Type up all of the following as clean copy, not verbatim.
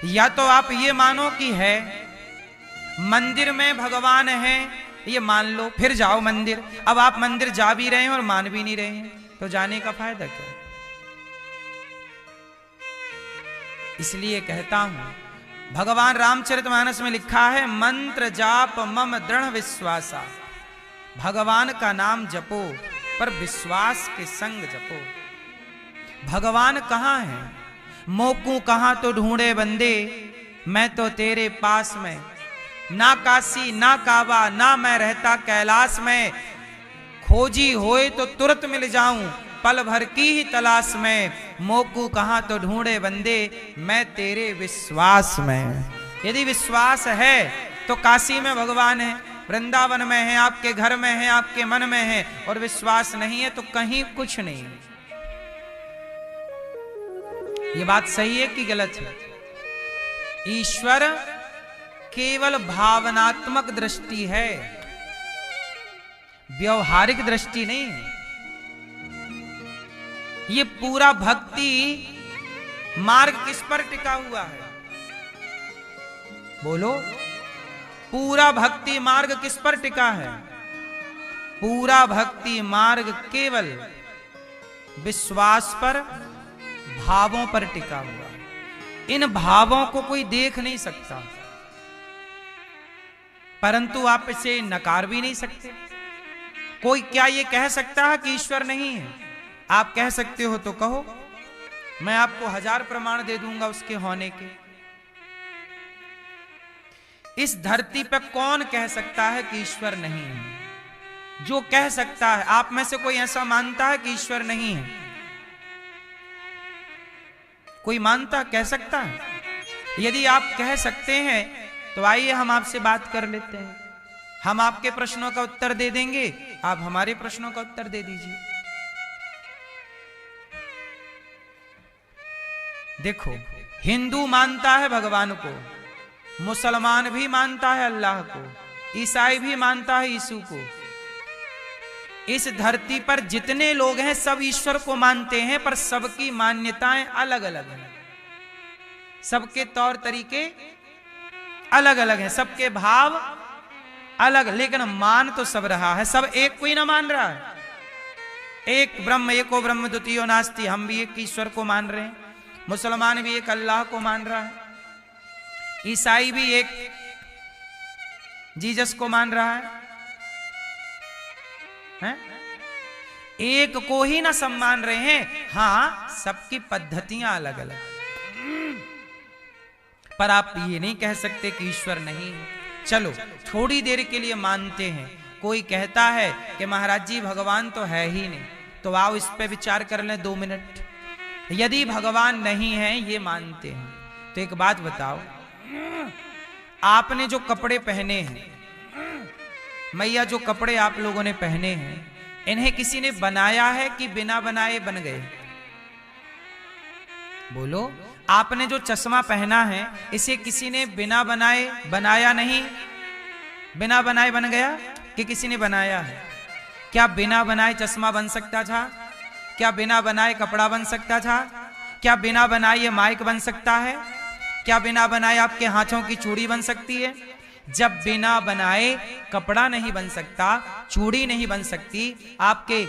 या तो आप ये मानो कि है, मंदिर में भगवान है, ये मान लो, फिर जाओ मंदिर। अब आप मंदिर जा भी रहे हैं और मान भी नहीं रहे हैं, तो जाने का फायदा क्या? इसलिए कहता हूं, भगवान रामचरितमानस में लिखा है, मंत्र जाप मम दृढ़ विश्वासा। भगवान का नाम जपो, पर विश्वास के संग जपो। भगवान कहाँ है? मोकू कहाँ तो ढूंढे बंदे, मैं तो तेरे पास में। ना काशी ना काबा, ना मैं रहता कैलाश में। खोजी होए तो तुरंत मिल जाऊं, पल भर की ही तलाश में। मोकू कहाँ तो ढूंढे बंदे, मैं तेरे विश्वास में। यदि विश्वास है तो काशी में भगवान है, वृंदावन में है, आपके घर में है, आपके मन में है। और विश्वास नहीं है तो कहीं कुछ नहीं है। ये बात सही है कि गलत है? ईश्वर केवल भावनात्मक दृष्टि है, व्यवहारिक दृष्टि नहीं है। ये पूरा भक्ति मार्ग किस पर टिका हुआ है? बोलो, पूरा भक्ति मार्ग किस पर टिका है? पूरा भक्ति मार्ग केवल विश्वास पर, भावों पर टिका हुआ है। इन भावों को कोई देख नहीं सकता, परंतु आप इसे नकार भी नहीं सकते। कोई क्या ये कह सकता है कि ईश्वर नहीं है? आप कह सकते हो तो कहो, मैं आपको 1000 प्रमाण दे दूंगा उसके होने के। इस धरती पर कौन कह सकता है कि ईश्वर नहीं है? जो कह सकता है, आप में से कोई ऐसा मानता है कि ईश्वर नहीं है? कोई मानता, कह सकता है? यदि आप कह सकते हैं तो आइए हम आपसे बात कर लेते हैं। हम आपके प्रश्नों का उत्तर दे देंगे, आप हमारे प्रश्नों का उत्तर दे दीजिए। देखो, हिंदू मानता है भगवान को, मुसलमान भी मानता है अल्लाह को, ईसाई भी मानता है यीशु को। इस धरती पर जितने लोग हैं सब ईश्वर को मानते हैं, पर सबकी मान्यताएं अलग अलग हैं, सबके तौर तरीके अलग अलग हैं, सबके भाव अलग, लेकिन मान तो सब रहा है। सब एक कोई ना मान रहा है। एक ब्रह्म, एको ब्रह्म द्वितीयो नास्ति, हम भी एक ईश्वर को मान रहे हैं। मुसलमान भी एक अल्लाह को मान रहा है, ईसाई भी एक जीसस को मान रहा है? एक को ही ना सब मान रहे हैं। हाँ, सबकी पद्धतियां अलग अलग, पर आप ये नहीं कह सकते कि ईश्वर नहीं है। चलो थोड़ी देर के लिए मानते हैं। कोई कहता है कि महाराज जी भगवान तो है ही नहीं, तो आओ इस पे विचार कर लें 2 मिनट। यदि भगवान नहीं है ये मानते हैं, तो एक बात बताओ, आपने जो कपड़े पहने हैं, मैया जो कपड़े आप लोगों ने पहने हैं, इन्हें किसी ने बनाया है कि बिना बनाए बन गए? बोलो। आपने जो चश्मा पहना है, इसे किसी ने बिना बनाए बनाया नहीं, बिना बनाए बन गया कि किसी ने बनाया है? क्या बिना बनाए चश्मा बन सकता था? क्या बिना बनाए कपड़ा बन सकता था? क्या बिना बनाए ये माइक बन सकता है? क्या बिना बनाए आपके हाथों की चूड़ी बन सकती है? जब बिना बनाए कपड़ा नहीं बन सकता, चूड़ी नहीं बन सकती, आपके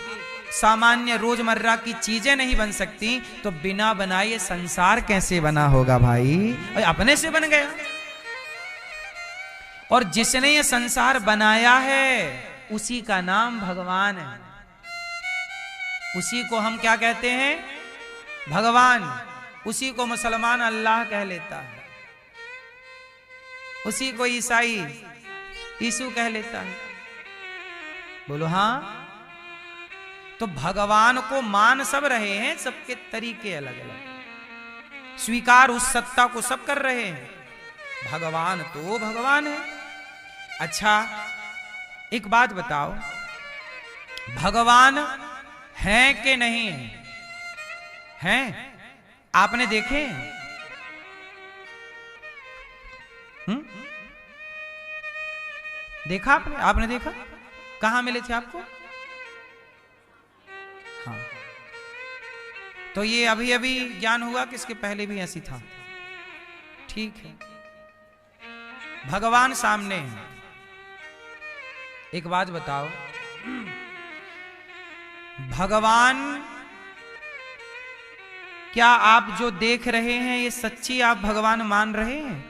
सामान्य रोजमर्रा की चीजें नहीं बन सकती, तो बिना बनाए ये संसार कैसे बना होगा भाई? अपने से बन गया। और जिसने ये संसार बनाया है उसी का नाम भगवान है। उसी को हम क्या कहते हैं? भगवान। उसी को मुसलमान अल्लाह कह लेता है, उसी को ईसाई यीशु कह लेता है। बोलो हाँ। तो भगवान को मान सब रहे हैं, सबके तरीके अलग अलग, स्वीकार उस सत्ता को सब कर रहे हैं। भगवान तो भगवान है। अच्छा एक बात बताओ, भगवान हैं कि नहीं है? हैं? आपने देखे? देखा आपने? आपने देखा? कहां मिले थे आपको? हाँ, तो ये अभी अभी ज्ञान हुआ कि इसके पहले भी ऐसी था? ठीक है, भगवान सामने है। एक बात बताओ, भगवान क्या आप जो देख रहे हैं ये सच्ची आप भगवान मान रहे हैं?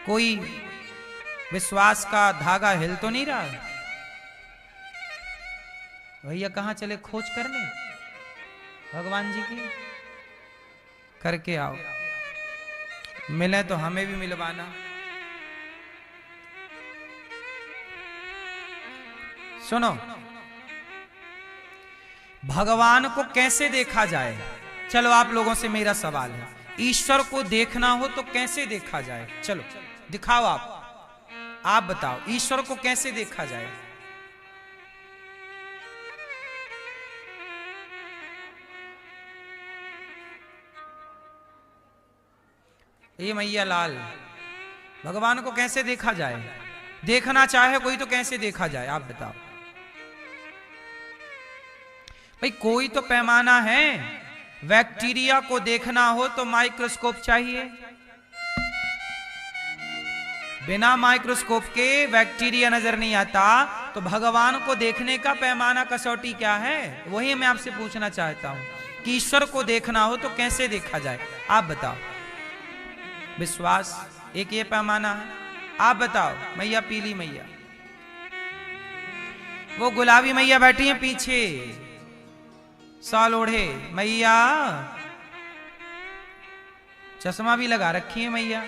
कोई विश्वास का धागा हिल तो नहीं रहा? भैया कहां चले खोज करने भगवान जी की? करके आओ, मिले तो हमें भी मिलवाना। सुनो, भगवान को कैसे देखा जाए? चलो आप लोगों से मेरा सवाल है, ईश्वर को देखना हो तो कैसे देखा जाए? चलो दिखाओ, आप बताओ ईश्वर को कैसे देखा जाए? ये मैया लाल, भगवान को कैसे देखा जाए? देखना चाहे कोई तो कैसे देखा जाए आप बताओ भाई। कोई तो पैमाना है, बैक्टीरिया को देखना हो तो माइक्रोस्कोप चाहिए। बिना माइक्रोस्कोप के बैक्टीरिया नजर नहीं आता, तो भगवान को देखने का पैमाना कसौटी क्या है? वही मैं आपसे पूछना चाहता हूं कि ईश्वर को देखना हो तो कैसे देखा जाए आप बताओ। विश्वास एक ये पैमाना है, आप बताओ। मैया पीली मैया, वो गुलाबी मैया बैठी है पीछे साल ओढ़े मैया, चश्मा भी लगा रखी है मैया।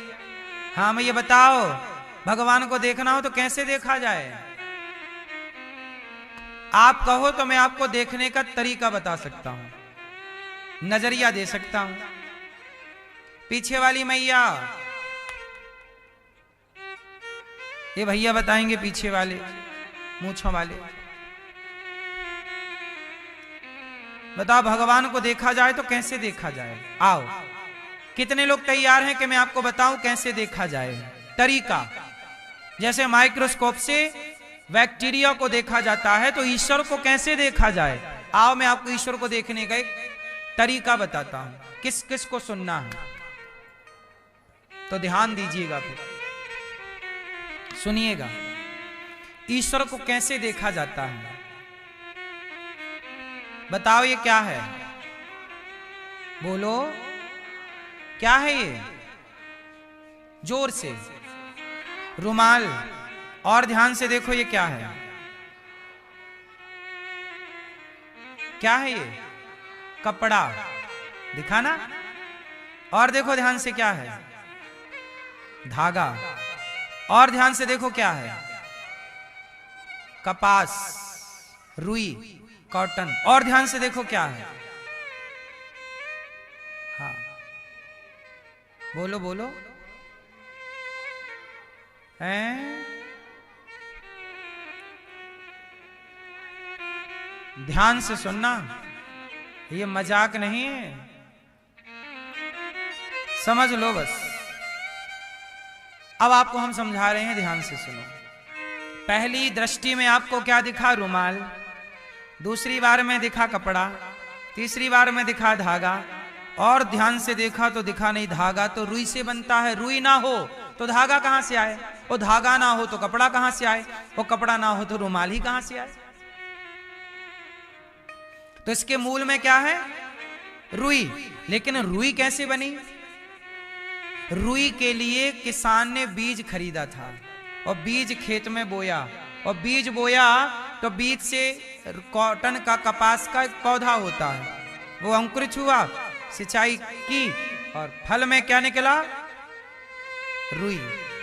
हाँ मैया बताओ, भगवान को देखना हो तो कैसे देखा जाए? आप कहो तो मैं आपको देखने का तरीका बता सकता हूं, नजरिया दे सकता हूं। पीछे वाली मैया, ये भैया बताएंगे पीछे वाले मूंछों वाले। बताओ भगवान को देखा जाए तो कैसे देखा जाए? आओ, कितने लोग तैयार हैं कि मैं आपको बताऊं कैसे देखा जाए? तरीका, जैसे माइक्रोस्कोप से बैक्टीरिया को देखा जाता है तो ईश्वर को कैसे देखा जाए? आओ मैं आपको ईश्वर को देखने का एक तरीका बताता हूं। किस किस को सुनना है तो ध्यान दीजिएगा, फिर सुनिएगा ईश्वर को कैसे देखा जाता है। बताओ ये क्या है? बोलो क्या है ये? जोर से। रुमाल। और ध्यान से देखो ये क्या है? क्या है ये? कपड़ा। दिखा ना? और देखो ध्यान से क्या है? धागा। और ध्यान से देखो क्या है? कपास, रुई, कॉटन। और ध्यान से देखो क्या है? हाँ बोलो बोलो। हैं? ध्यान से सुनना, ये मजाक नहीं है, समझ लो बस। अब आपको हम समझा रहे हैं, ध्यान से सुनो। पहली दृष्टि में आपको क्या दिखा? रुमाल। दूसरी बार में दिखा कपड़ा। तीसरी बार में दिखा धागा। और ध्यान से देखा तो दिखा नहीं धागा तो रुई से बनता है। रुई ना हो तो धागा कहां से आए? वो धागा ना हो तो कपड़ा कहां से आए? वो कपड़ा ना हो तो रुमाल ही कहां से आए? तो इसके मूल में क्या है? रुई। लेकिन रुई कैसे बनी? रुई के लिए किसान ने बीज खरीदा था और बीज खेत में बोया, और बीज बोया तो बीज से कॉटन का, कपास का एक पौधा होता है, वो अंकुरित हुआ, सिंचाई की और फल में क्या निकला? रुई।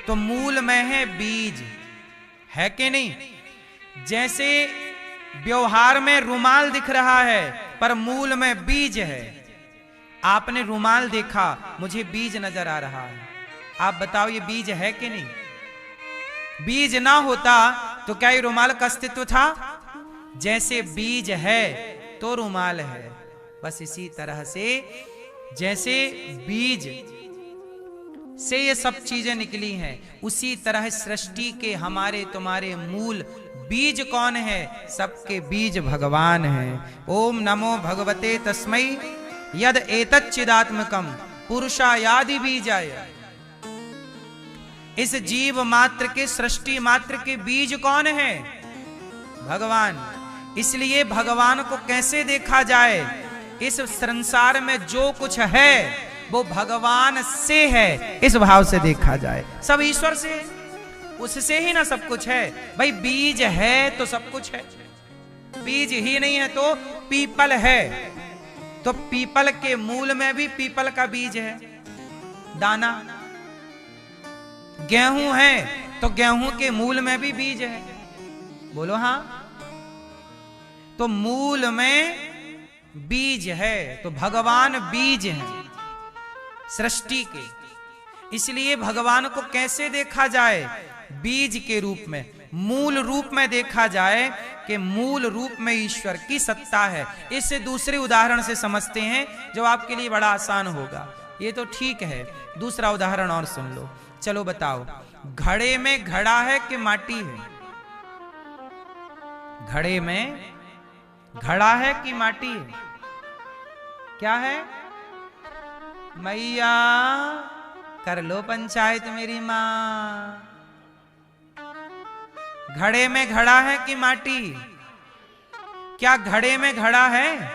तो मूल में है बीज, है कि नहीं? जैसे व्यवहार में रुमाल दिख रहा है पर मूल में बीज है। आपने रुमाल देखा, मुझे बीज नजर आ रहा है, आप बताओ ये बीज है कि नहीं? बीज ना होता तो क्या ये रुमाल का अस्तित्व था? जैसे बीज है तो रुमाल है, बस इसी तरह से जैसे बीज से ये सब चीजें निकली हैं, उसी तरह सृष्टि के हमारे तुम्हारे मूल बीज कौन है? सबके बीज भगवान हैं। ओम नमो भगवते तस्मै यद एतच्चिदात्मकम पुरुषायादि बीजाय। इस जीव मात्र के, सृष्टि मात्र के बीज कौन है? भगवान। इसलिए भगवान को कैसे देखा जाए? इस संसार में जो कुछ है वो भगवान से है, इस भाव से देखा जाए। सब ईश्वर से है, उससे ही ना सब कुछ है। भाई बीज है तो सब कुछ है, बीज ही नहीं है तो पीपल है, तो पीपल के मूल में भी पीपल का बीज है, दाना। गेहूं है तो गेहूं के मूल में भी बीज है, बोलो हाँ। तो मूल में बीज है, तो भगवान बीज हैं सृष्टि के। इसलिए भगवान को कैसे देखा जाए? बीज के रूप में, मूल रूप में देखा जाए कि मूल रूप में ईश्वर की सत्ता है। इससे दूसरे उदाहरण से समझते हैं जो आपके लिए बड़ा आसान होगा। ये तो ठीक है, दूसरा उदाहरण और सुन लो। चलो बताओ, घड़े में घड़ा है कि माटी है? घड़े में घड़ा है कि माटी है? क्या है? मैया कर लो पंचायत मेरी मां। घड़े में घड़ा है कि माटी? क्या घड़े में घड़ा है?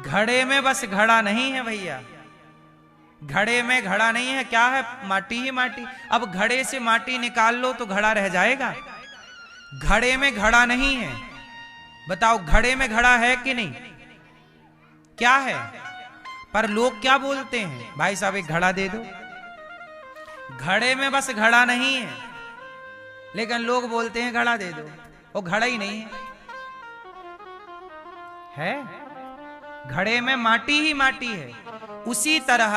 घड़े में बस घड़ा नहीं है भैया, घड़े में घड़ा नहीं है। क्या है? माटी ही माटी। अब घड़े से माटी निकाल लो तो घड़ा रह जाएगा। घड़े में घड़ा नहीं है। बताओ घड़े में घड़ा है कि नहीं? क्या है? पर लोग क्या बोलते हैं? भाई साहब एक घड़ा दे दो। घड़े में बस घड़ा नहीं है, लेकिन लोग बोलते हैं घड़ा दे दो। वो घड़ा ही नहीं है, घड़े में माटी ही माटी है। उसी तरह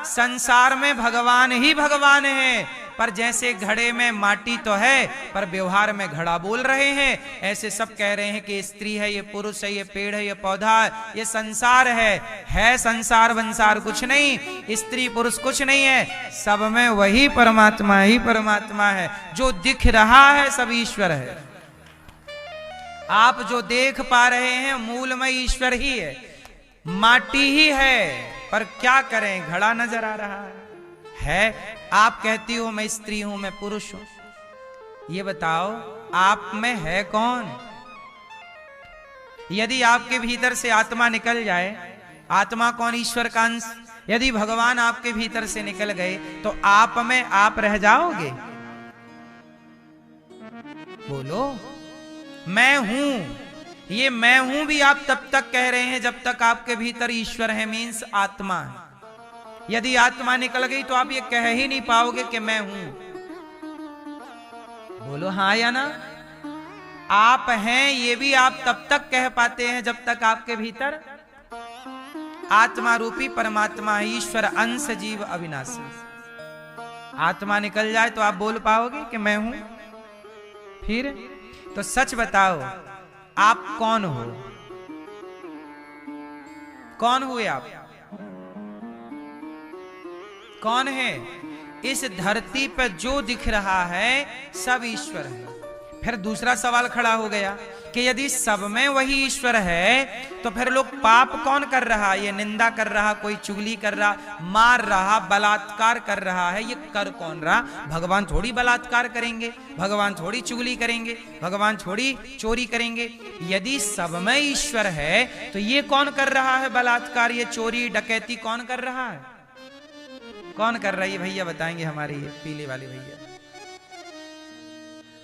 संसार में भगवान ही भगवान है, पर जैसे घड़े में माटी तो है पर व्यवहार में घड़ा बोल रहे हैं, ऐसे सब कह रहे हैं कि स्त्री है, ये पुरुष है, ये पेड़ है, ये पौधा है, ये संसार है संसार वंसार कुछ नहीं, स्त्री पुरुष कुछ नहीं है, सब में वही परमात्मा ही परमात्मा है। जो दिख रहा है सब ईश्वर है। आप जो देख पा रहे हैं मूल में ईश्वर ही है, माटी ही है, पर क्या करें घड़ा नजर आ रहा है। आप कहती हो मैं स्त्री हूं, मैं पुरुष हूं, ये बताओ आप में है कौन? यदि आपके भीतर से आत्मा निकल जाए, आत्मा कौन? ईश्वर का अंश। यदि भगवान आपके भीतर से निकल गए तो आप में आप रह जाओगे? बोलो मैं हूं। ये मैं हूं भी आप तब तक कह रहे हैं जब तक आपके भीतर ईश्वर है, मीन्स आत्मा है। यदि आत्मा निकल गई तो आप ये कह ही नहीं पाओगे कि मैं हूं। बोलो हाँ या ना? आप हैं ये भी आप तब तक कह पाते हैं जब तक आपके भीतर आत्मा रूपी परमात्मा ईश्वर अंश जीव अविनाशी। आत्मा निकल जाए तो आप बोल पाओगे कि मैं हूं? फिर तो सच बताओ आप कौन हो? कौन हुए आप? कौन है? इस धरती पर जो दिख रहा है सब ईश्वर है। फिर दूसरा सवाल खड़ा हो गया कि यदि सब में वही ईश्वर है तो फिर लोग पाप कौन कर रहा? ये निंदा कर रहा, कोई चुगली कर रहा, मार रहा, बलात्कार कर रहा है, ये कर कौन रहा? भगवान थोड़ी बलात्कार करेंगे, भगवान थोड़ी चुगली करेंगे, भगवान थोड़ी चोरी करेंगे। यदि सब में ईश्वर है तो ये कौन कर रहा है बलात्कार, ये चोरी डकैती कौन कर रहा है? कौन कर रहा है? भैया बताएंगे, हमारे ये पीले वाले भैया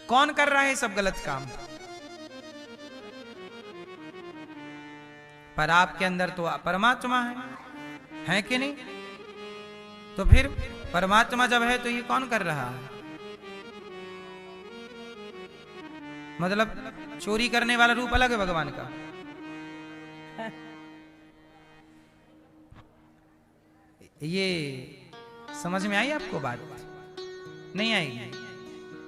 कौन कर रहा है सब गलत काम? पर आपके अंदर तो परमात्मा है कि नहीं? तो फिर परमात्मा जब है तो ये कौन कर रहा है? मतलब चोरी करने वाला रूप अलग है भगवान का। ये समझ में आई आपको बात? नहीं आएगी?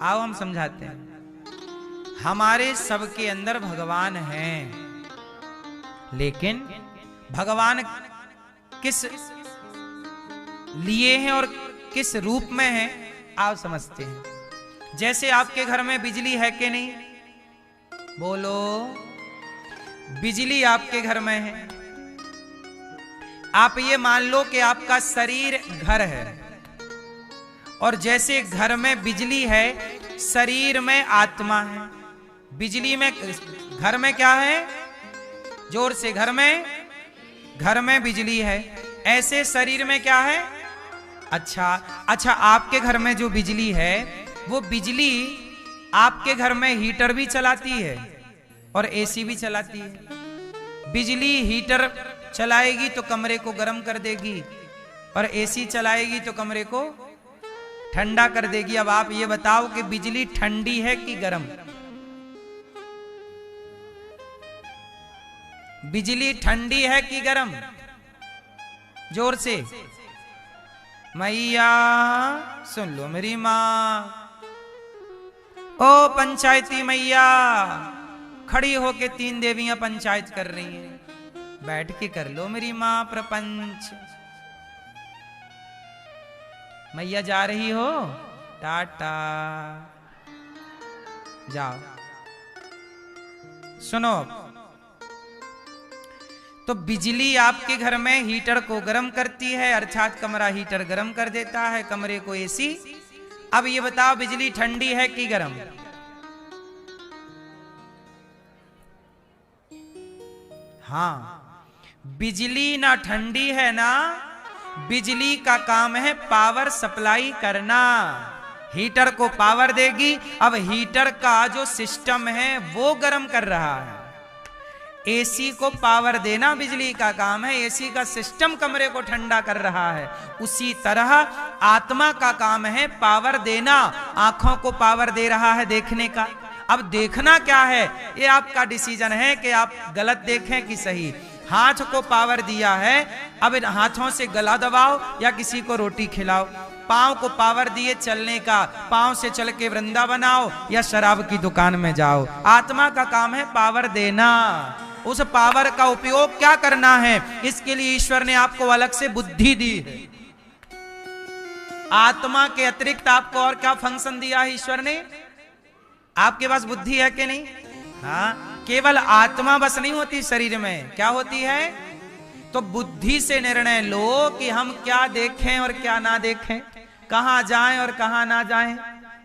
आओ हम समझाते हैं। हमारे सबके अंदर भगवान हैं, लेकिन भगवान किस लिए हैं और किस रूप में हैं आप समझते हैं। जैसे आपके घर में बिजली है कि नहीं? बोलो बिजली आपके घर में है, आप ये मान लो कि आपका शरीर घर है, और जैसे घर में बिजली है, शरीर में आत्मा है। बिजली में, घर में क्या है? जोर से, घर में बिजली है। ऐसे शरीर में क्या है? अच्छा, आपके घर में जो बिजली है, वो बिजली आपके घर में हीटर भी चलाती है और एसी भी चलाती है। बिजली हीटर चलाएगी तो कमरे को गर्म कर देगी, और एसी चलाएगी तो कमरे को ठंडा कर देगी। अब आप ये बताओ कि बिजली ठंडी है कि गर्म? बिजली ठंडी है कि गर्म? जोर से। मैया सुन लो मेरी माँ, ओ पंचायती मैया, खड़ी होके 3 देवियां पंचायत कर रही हैं, बैठ के कर लो मेरी माँ प्रपंच। मैया जा रही हो? टाटा, जाओ। सुनो, तो बिजली आपके घर में हीटर को गर्म करती है, अर्थात कमरा हीटर गर्म कर देता है, कमरे को एसी। अब ये बताओ, बिजली ठंडी है कि गर्म? हाँ, बिजली ना ठंडी है ना, बिजली का काम है पावर सप्लाई करना। हीटर को पावर देगी। अब हीटर का जो सिस्टम है वो गर्म कर रहा है। एसी को पावर देना बिजली का काम है, एसी का सिस्टम कमरे को ठंडा कर रहा है। उसी तरह आत्मा का काम है पावर देना, आंखों को पावर दे रहा है देखने का। अब देखना क्या है, ये आपका डिसीजन है कि आप गलत देखें कि सही। हाथ को पावर दिया है, अब इन हाथों से गला दबाओ या किसी को रोटी खिलाओ। पांव को पावर दिए चलने का, पांव से चल के वृंदावन आओ या शराब की दुकान में जाओ। आत्मा का काम है पावर देना। उस पावर का उपयोग क्या करना है, इसके लिए ईश्वर ने आपको अलग से बुद्धि दी है। आत्मा के अतिरिक्त आपको और क्या फंक्शन दिया है ईश्वर ने? आपके पास बुद्धि है कि नहीं? हाँ, केवल आत्मा बस नहीं होती शरीर में, क्या होती है? तो बुद्धि से निर्णय लो कि हम क्या देखें और क्या ना देखें, कहां जाएं और कहां ना जाएं,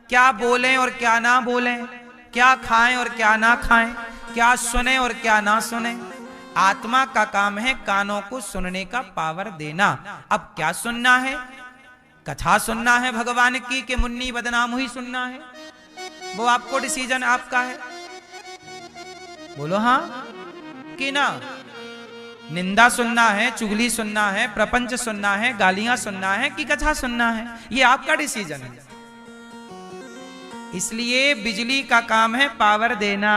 क्या बोलें और क्या ना बोलें, क्या खाएं और क्या ना खाएं, क्या सुने और क्या ना सुने। आत्मा का काम है कानों को सुनने का पावर देना। अब क्या सुनना है? कथा सुनना है भगवान की कि मुन्नी बदनाम हुई सुनना है? वो आपको डिसीजन आपका है। बोलो हाँ कि ना? निंदा सुनना है, चुगली सुनना है, प्रपंच सुनना है, गालियां सुनना है कि कथा सुनना है, ये आपका डिसीजन है। इसलिए बिजली का काम है पावर देना,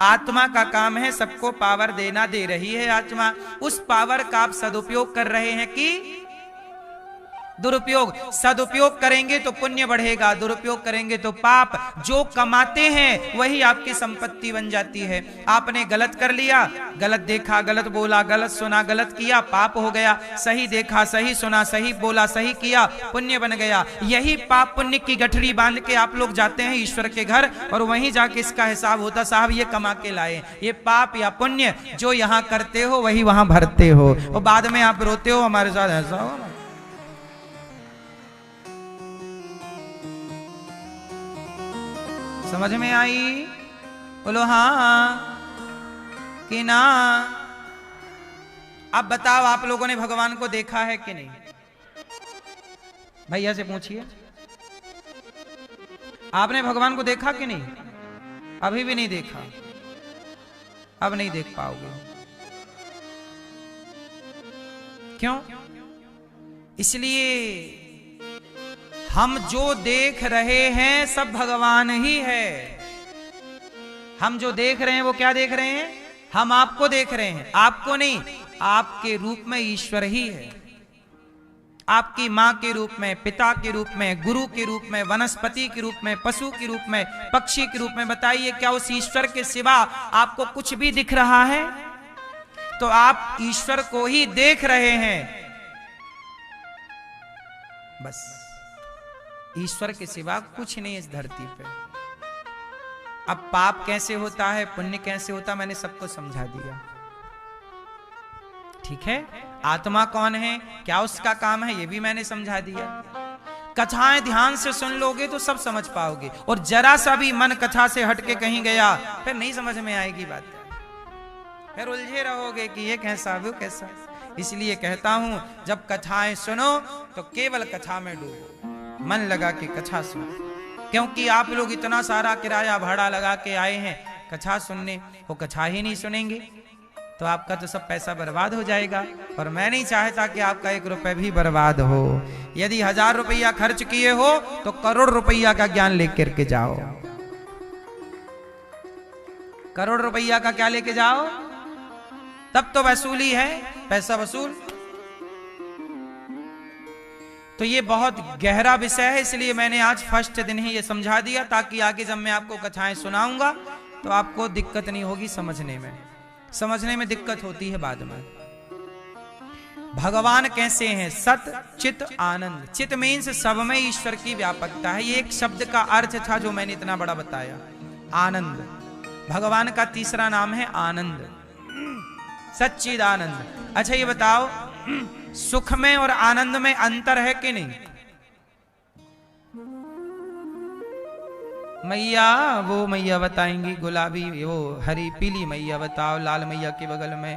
आत्मा का काम है सबको पावर देना। दे रही है आत्मा, उस पावर का आप सदुपयोग कर रहे हैं कि दुरुपयोग? सदुपयोग करेंगे तो पुण्य बढ़ेगा, दुरुपयोग करेंगे तो पाप। जो कमाते हैं वही आपकी संपत्ति बन जाती है। आपने गलत कर लिया, गलत देखा, गलत बोला, गलत सुना, गलत किया, पाप हो गया। सही देखा, सही सुना, सही बोला, सही किया, पुण्य बन गया। यही पाप पुण्य की गठरी बांध के आप लोग जाते हैं ईश्वर के घर, और वहीं जाके इसका हिसाब होता, साहब ये कमा के लाए। ये पाप या पुण्य जो यहाँ करते हो वही वहां भरते हो, और बाद में आप रोते हो हमारे साथ ऐसा हो। समझ में आई? बोलो हाँ कि ना? अब बताओ, आप लोगों ने भगवान को देखा है कि नहीं? भैया से पूछिए, आपने भगवान को देखा कि नहीं? अभी भी नहीं देखा, अब नहीं देख पाओगे। क्यों? इसलिए हम जो देख रहे हैं सब भगवान ही है। हम जो देख रहे हैं वो क्या देख रहे हैं? हम आपको देख रहे हैं, आपको नहीं। आपके रूप में ईश्वर ही है, आपकी मां के रूप में, पिता के रूप में, गुरु के रूप में, वनस्पति के रूप में, पशु के रूप में, पक्षी के रूप में। बताइए, क्या उस ईश्वर के सिवा आपको कुछ भी दिख रहा है? तो आप ईश्वर को ही देख रहे हैं, बस। ईश्वर के सिवा कुछ नहीं इस धरती पे। अब पाप कैसे होता है, पुण्य कैसे होता, मैंने सबको समझा दिया। ठीक है, आत्मा कौन है, क्या उसका काम है, ये भी मैंने समझा दिया। कथाएं ध्यान से सुन लोगे तो सब समझ पाओगे, और जरा सा भी मन कथा से हटके कहीं गया फिर नहीं समझ में आएगी बात, फिर उलझे रहोगे कि ये कैसा वो कैसा। इसलिए कहता हूं जब कथाएं सुनो तो केवल कथा में डूबो, मन लगा के कथा सुनो, क्योंकि आप लोग इतना सारा किराया भाड़ा लगा के आए हैं कथा सुनने, वो कथा ही नहीं सुनेंगे तो आपका तो सब पैसा बर्बाद हो जाएगा। और मैं नहीं चाहता कि आपका 1 रुपए भी बर्बाद हो। यदि 1000 रुपया खर्च किए हो तो करोड़ रुपया का ज्ञान लेकर के जाओ, करोड़ रुपया का क्या लेके जाओ, तब तो वसूली है, पैसा वसूल। तो ये बहुत गहरा विषय है, इसलिए मैंने आज फर्स्ट दिन ही ये समझा दिया, ताकि आगे जब मैं आपको कथाएं सुनाऊंगा तो आपको दिक्कत नहीं होगी समझने में। समझने में दिक्कत होती है बाद में। भगवान कैसे हैं, सत चित आनंद। चित मीन्स सब में ईश्वर की व्यापकता है, ये एक शब्द का अर्थ था जो मैंने इतना बड़ा बताया। आनंद, भगवान का तीसरा नाम है आनंद, सच्चिदानंद। अच्छा ये बताओ, सुख में और आनंद में अंतर है कि नहीं? मैया, वो मैया बताएंगी, गुलाबी वो हरी पीली मैया बताओ, लाल मैया के बगल में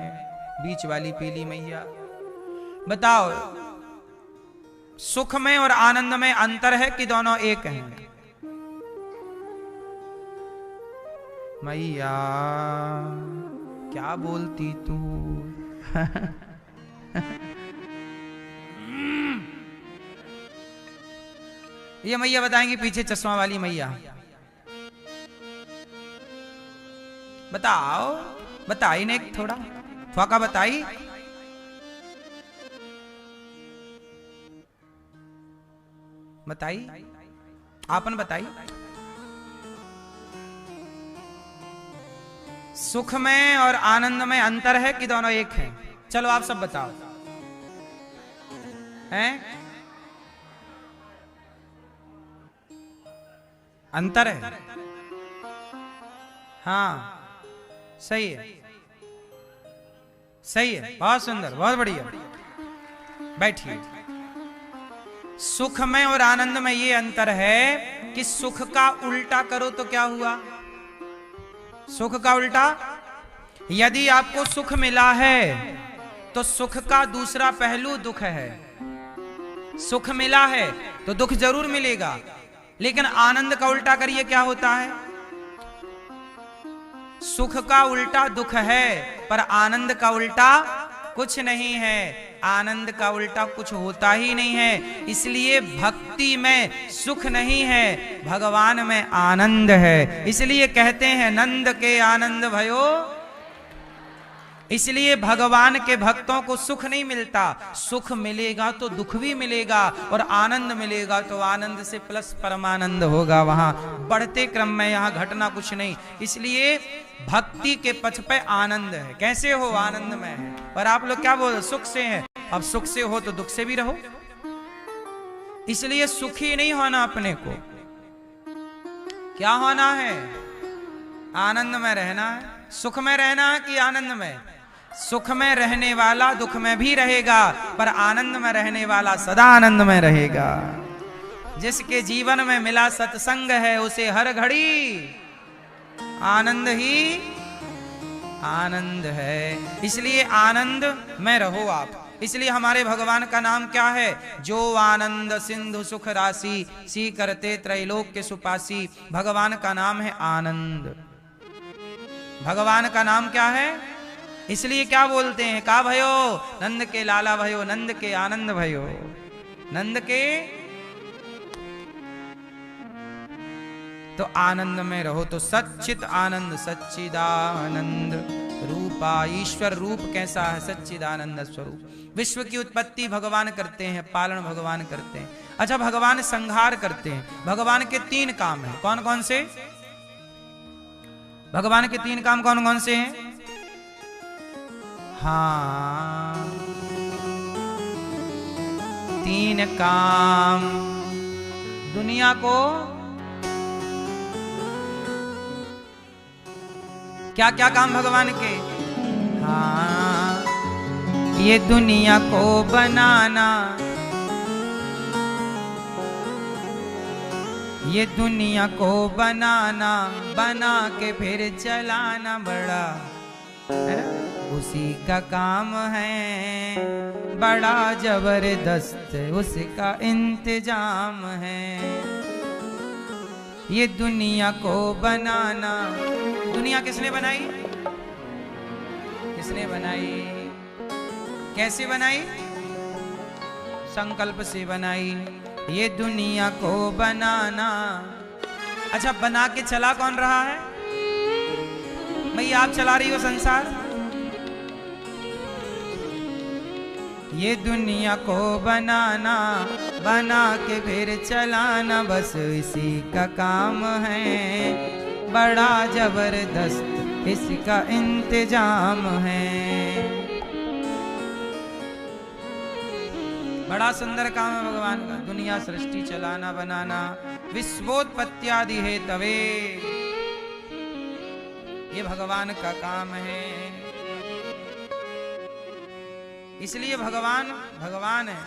बीच वाली पीली मैया बताओ, सुख में और आनंद में अंतर है कि दोनों एक हैं? मैया क्या बोलती तू? ये मैया बताएंगी, पीछे चश्मा वाली मैया बताओ, बताई ने थोड़ा थोड़ा बताई। बताई, आपन बताई। सुख में और आनंद में अंतर है कि दोनों एक हैं? चलो आप सब बताओ, हैं? अंतर है? हाँ सही है, सही है, बहुत सुंदर, बहुत बढ़िया। बैठिए। सुख में और आनंद में ये अंतर है कि सुख का उल्टा करो तो क्या हुआ? सुख का उल्टा, यदि आपको सुख मिला है तो सुख का दूसरा पहलू दुख है। सुख मिला है तो दुख जरूर मिलेगा, लेकिन आनंद का उल्टा करिए क्या होता है? सुख का उल्टा दुख है, पर आनंद का उल्टा कुछ नहीं है। आनंद का उल्टा कुछ होता ही नहीं है। इसलिए भक्ति में सुख नहीं है, भगवान में आनंद है। इसलिए कहते हैं नंद के आनंद भयो। इसलिए भगवान के भक्तों को सुख नहीं मिलता, सुख मिलेगा तो दुख भी मिलेगा, और आनंद मिलेगा तो आनंद से प्लस परमानंद होगा वहां बढ़ते क्रम में। यहां घटना कुछ नहीं। इसलिए भक्ति के पथ पे आनंद है। कैसे हो? आनंद में है। और आप लोग क्या बोल, सुख से हैं। अब सुख से हो तो दुख से भी रहो। इसलिए सुखी नहीं होना अपने को, क्या होना है? आनंद में रहना है। सुख में रहना है कि आनंद में? सुख में रहने वाला दुख में भी रहेगा, पर आनंद में रहने वाला सदा आनंद में रहेगा। जिसके जीवन में मिला सत्संग है, उसे हर घड़ी आनंद ही आनंद है। इसलिए आनंद में रहो आप। इसलिए हमारे भगवान का नाम क्या है? जो आनंद सिंधु सुख राशि, सी करते त्रैलोक्य सुपासी। भगवान का नाम है आनंद। भगवान का नाम क्या है? इसलिए क्या बोलते हैं, का भयो नंद के लाला भयो, नंद के आनंद भयो, नंद के। तो आनंद में रहो। तो सच्चित आनंद, सच्चिदानंद रूपा। ईश्वर रूप कैसा है? सच्चिदानंद स्वरूप। विश्व की उत्पत्ति भगवान करते हैं, पालन भगवान करते हैं। अच्छा, भगवान संहार करते हैं। भगवान के 3 काम हैं। कौन कौन से? भगवान के 3 काम कौन कौन से हैं? हाँ, 3 काम दुनिया को क्या क्या काम भगवान के? हाँ, ये दुनिया को बनाना, ये दुनिया को बनाना, बना के फिर चलाना बड़ा है ना, उसी का काम है, बड़ा जबरदस्त उसका इंतजाम है। ये दुनिया को बनाना, दुनिया किसने बनाई? किसने बनाई? कैसे बनाई? संकल्प से बनाई। ये दुनिया को बनाना, अच्छा बना के चला कौन रहा है? भैया आप चला रही हो संसार। ये दुनिया को बनाना, बना के फिर चलाना, बस इसी का काम है, बड़ा जबरदस्त इसका इंतजाम है। बड़ा सुंदर काम है भगवान का, दुनिया सृष्टि चलाना बनाना, विश्वोत्पत्त्यादि है तवे, ये भगवान का काम है। इसलिए भगवान भगवान है,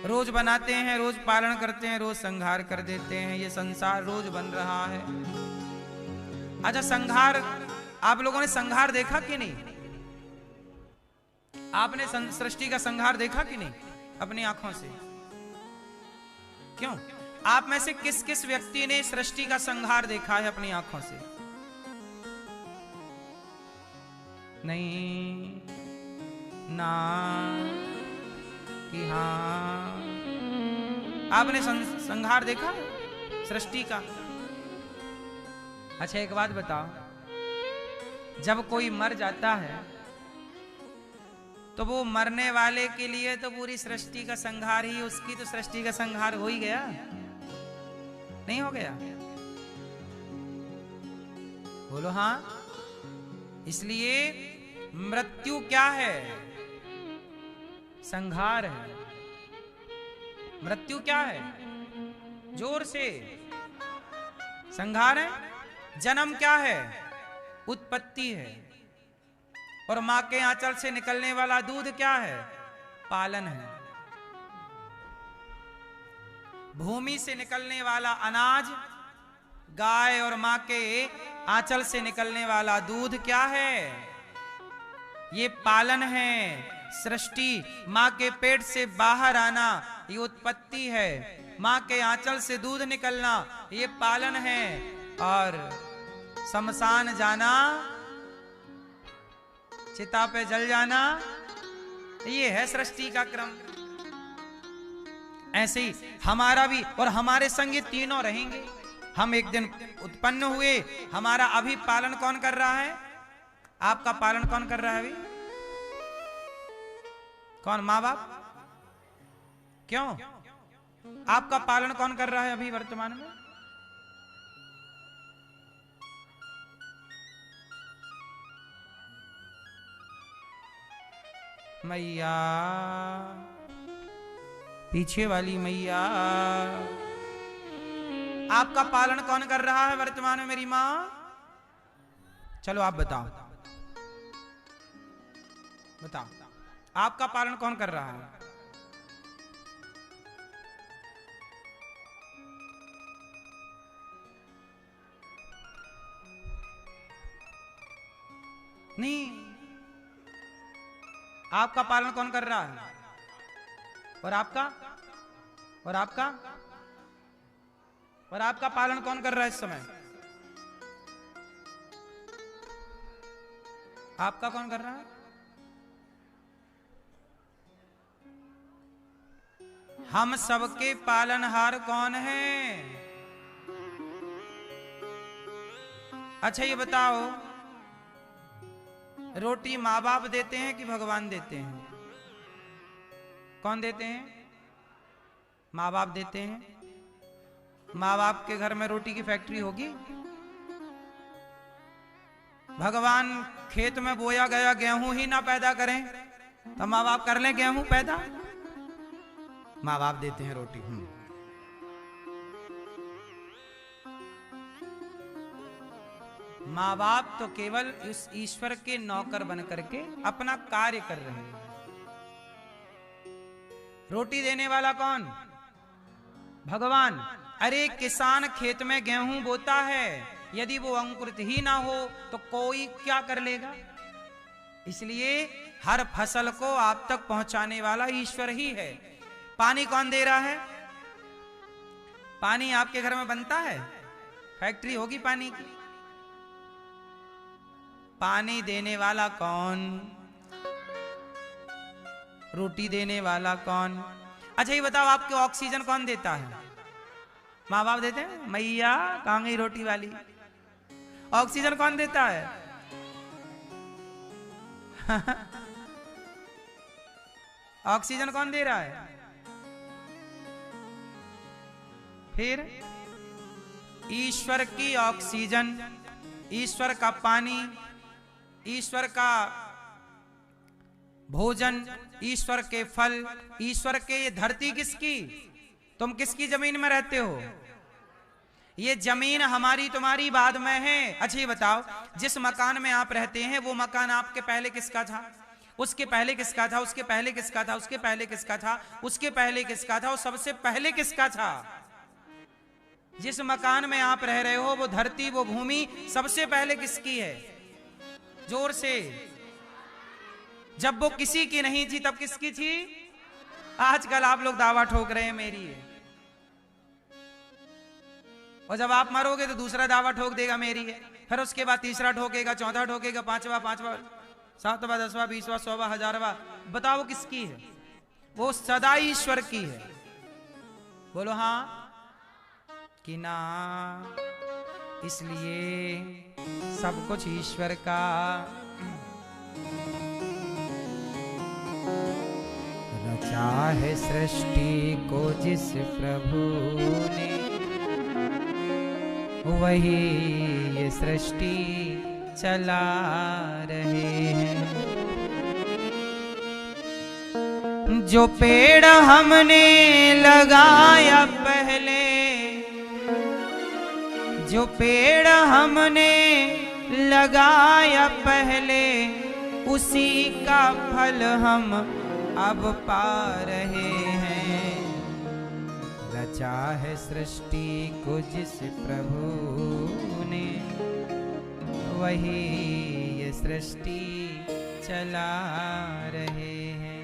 रोज बनाते हैं, रोज पालन करते हैं, रोज संहार कर देते हैं। ये संसार रोज बन रहा है। अच्छा संहार, आप लोगों ने संहार देखा कि नहीं? आपने सृष्टि का संहार देखा कि नहीं अपनी आंखों से? क्यों? आप में से किस किस व्यक्ति ने सृष्टि का संहार देखा है अपनी आंखों से? नहीं ना कि हाँ, आपने संहार देखा सृष्टि का? अच्छा एक बात बताओ, जब कोई मर जाता है तो वो मरने वाले के लिए तो पूरी सृष्टि का संहार ही, उसकी तो सृष्टि का संहार हो ही गया, नहीं हो गया? बोलो हाँ। इसलिए मृत्यु क्या है? संहार है। मृत्यु क्या है? जोर से, संहार है। जन्म क्या है? उत्पत्ति है। और मां के आंचल से निकलने वाला दूध क्या है? पालन है। भूमि से निकलने वाला अनाज, गाय और मां के आंचल से निकलने वाला दूध क्या है? ये पालन है। सृष्टि, मां के पेट से बाहर आना, ये उत्पत्ति है। मां के आंचल से दूध निकलना, ये पालन है। और शमशान जाना, चिता पे जल जाना, ये है सृष्टि का क्रम। ऐसे ही हमारा भी, और हमारे संग ये तीनों रहेंगे। हम एक दिन उत्पन्न हुए, हमारा अभी पालन कौन कर रहा है? आपका पालन कौन कर रहा है अभी? कौन? माँ बाप। क्यों? आपका पालन कौन कर रहा है अभी वर्तमान में? मैया, पीछे वाली मैया। आपका पालन कौन कर रहा है वर्तमान में मेरी मां? चलो आप बताओ, बताओ आपका पालन कौन कर रहा है? नहीं, आपका पालन कौन कर रहा है? और आपका? और आपका? और आपका पालन कौन कर रहा है इस समय? आपका कौन कर रहा है? हम सबके पालनहार कौन है? अच्छा ये बताओ, रोटी माँ बाप देते हैं कि भगवान देते हैं? कौन देते हैं? माँ बाप देते हैं। माँ बाप के घर में रोटी की फैक्ट्री होगी? भगवान खेत में बोया गया गेहूं ही ना पैदा करें तो माँ बाप कर लें गेहूं पैदा? माँ बाप देते हैं रोटी। माँ बाप तो केवल इस ईश्वर के नौकर बन करके अपना कार्य कर रहे हैं। रोटी देने वाला कौन? भगवान। अरे किसान खेत में गेहूं बोता है, यदि वो अंकुरित ही ना हो तो कोई क्या कर लेगा? इसलिए हर फसल को आप तक पहुंचाने वाला ईश्वर ही है। पानी कौन दे रहा है? पानी आपके घर में बनता है, फैक्ट्री होगी पानी की। पानी देने वाला कौन? रोटी देने वाला कौन? अच्छा ये बताओ, आपके ऑक्सीजन कौन देता है? माँ बाप देते हैं? मैया कहाँ गई रोटी वाली? ऑक्सीजन कौन देता है? ऑक्सीजन कौन दे रहा है? फिर ईश्वर की ऑक्सीजन, ईश्वर का पानी, ईश्वर का भोजन, ईश्वर के फल, ईश्वर के। ये धरती किसकी? तुम किसकी जमीन में रहते हो? ये जमीन हमारी तुम्हारी बाद में है। अच्छा ये बताओ, जिस मकान में आप रहते हैं वो मकान आपके पहले किसका था? उसके पहले किसका था? उसके पहले किसका था? उसके पहले किसका था? उसके पहले किसका था? और सबसे पहले किसका था? जिस मकान में आप रह रहे हो वो धरती, वो भूमि सबसे पहले किसकी है? जोर से। जब वो किसी की नहीं थी तब किसकी थी? आजकल आप लोग दावा ठोक रहे हैं मेरी है, और जब आप मरोगे तो दूसरा दावा ठोक देगा मेरी है, फिर उसके बाद तीसरा ठोकेगा, चौथा ठोकेगा, पांचवा, सातवां, 10वां, 20वां, 100वां, 1000वां। बताओ किसकी है? वो सदा ईश्वर की है। बोलो हाँ कि ना? इसलिए सब कुछ ईश्वर का। रचा है सृष्टि को जिस प्रभु ने, वही ये सृष्टि चला रहे हैं। जो पेड़ हमने लगाया पहले, जो पेड़ हमने लगाया पहले, उसी का फल हम अब पा रहे हैं। रचा है सृष्टि को जिस प्रभु ने, वही ये सृष्टि चला रहे हैं।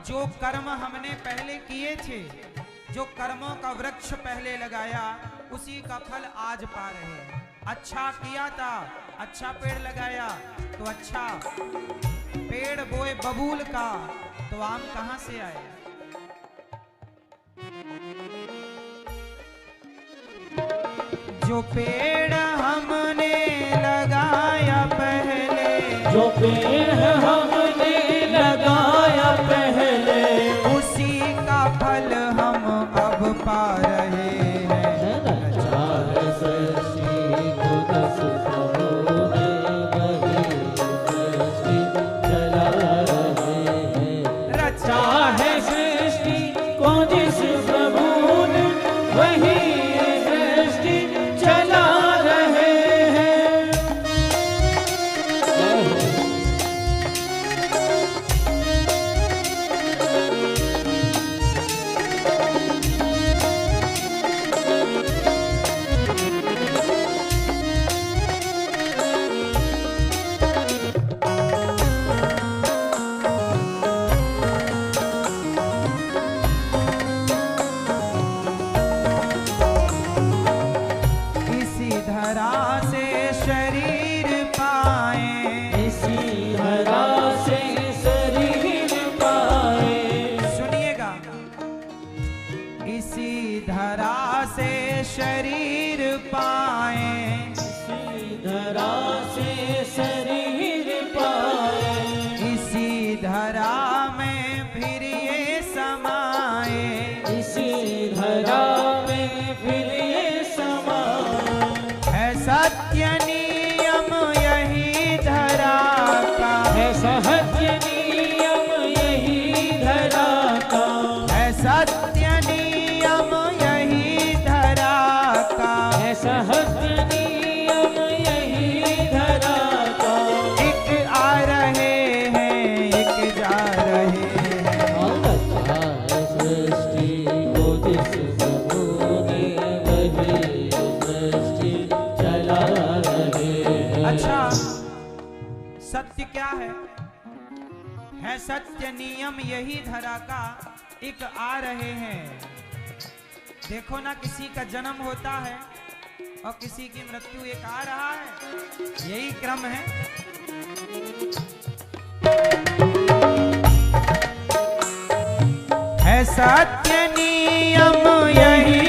जो कर्म हमने पहले किए थे, जो कर्मों का वृक्ष पहले लगाया, उसी का फल आज पा रहे हैं। अच्छा किया था, अच्छा पेड़ लगाया तो अच्छा पेड़ बोए बबूल का, तो आम कहां से आए? जो पेड़ हमने लगाया पहले, जो पेड़ हमने लगाया पहले, उसी का फल हम अब पा रहे हैं। रचा है सृष्टि को दस प्रभु ने, वही सृष्टि चला रहे हैं। रचा है सृष्टि को जिस प्रभु ने, वही सृष्टि चला रहे हैं। शरीर पाए, इसी धरा से शरीर पाए। सुनिएगा, इसी धरा से शरीर पाए, इसी धरा से शरीर पाए। इसी धरा में फिर ये समाए, इसी धरा में फिर ये समाए। है सत्य नियम यही धरा का, है सत्य नियम यही धरा का। है सत्य नियम यही धरा का, है सत्य नियम यही धरा का। एक आ रहे हैं एक जा रहे हैं। रचा है सृष्टि को जिस प्रभु ने, वही सृष्टि चला रहे हैं। अच्छा, सत्य क्या है? है सत्य नियम यही धरा का, एक आ रहे हैं। देखो ना, किसी का जन्म होता है और किसी की मृत्यु, एक आ रहा है, यही क्रम है। है सत्य नियम यही